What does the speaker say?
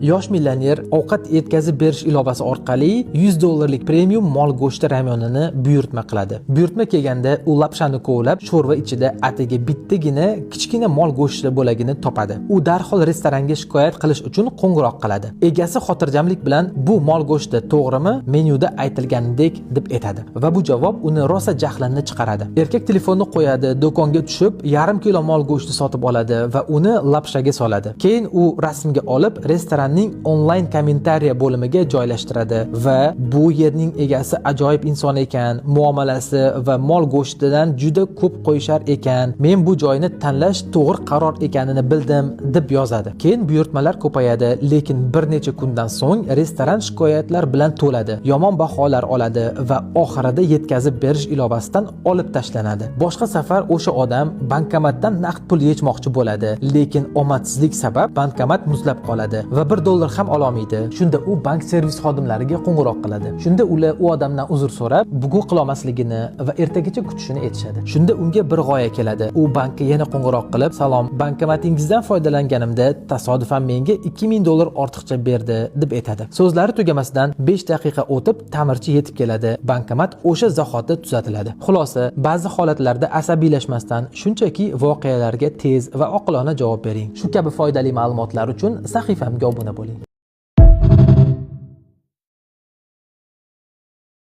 Yosh millioner ovqat yetkazib berish ilovasi orqali $100 premium mol go'shti ramyonini buyurtma qiladi. Buyurtma kelganda u lapshani kovlab, sho'rva ichida atigi bittagina kichkina mol go'shti bo'lagini topadi. U darhol restoranga shikoyat qilish uchun qo'ng'iroq qiladi. Egasi xotirjamlik bilan bu mol go'shti to'g'rimi, menyuda aytilganidek deb aytadi va bu javob uni rosa jahlanni chiqaradi. Erkak telefonni qo'yadi, do'konga tushib, yarim kilo mol go'shti sotib oladi va uni lapshaga soladi. Keyin u rasmga olib restoranning onlayn kommentariya bo'limiga joylashtiradi va bu yerning egasi ajoyib inson ekan, muomalasi va mol go'shtidan juda ko'p qo'yishar ekan. Men bu joyni tanlash to'g'ri qaror ekanini bildim deb yozadi. Keyin buyurtmalar ko'payadi, lekin bir necha kundan so'ng restoran shikoyatlar bilan to'ladi. Yomon baholar oladi va oxirida yetkazib berish ilovasidan olib tashlanadi. Boshqa safar o'sha odam bankomatdan naqd pul yechmoqchi bo'ladi, lekin omadsizlik sabab bankomat muzlab qoladi va $1 ham ololmaydi. Shunda u bank servis xodimlariga qo'ng'iroq qiladi. Shunda ular u odamdan uzr so'rab, bugun qilolmasligini va ertagacha kutishini aytishadi. Shunda unga bir g'oya keladi. U bankka yana qo'ng'iroq qilib, "Salom, bankomatingizdan foydalanganimda tasodifan menga $2000 ortiqcha berdi" deb aytadi. So'zlari tugamasidan 5 daqiqa o'tib ta'mirchi yetib keladi. Bankomat o'sha zahoti tuzatiladi. Xulosa, ba'zi holatlarda asabiylashmasdan shunchaki voqealarga tez va oqilona javob bering. Shu kabi foydali ma'lumotlar uchun sahifamga obuna bo'ling.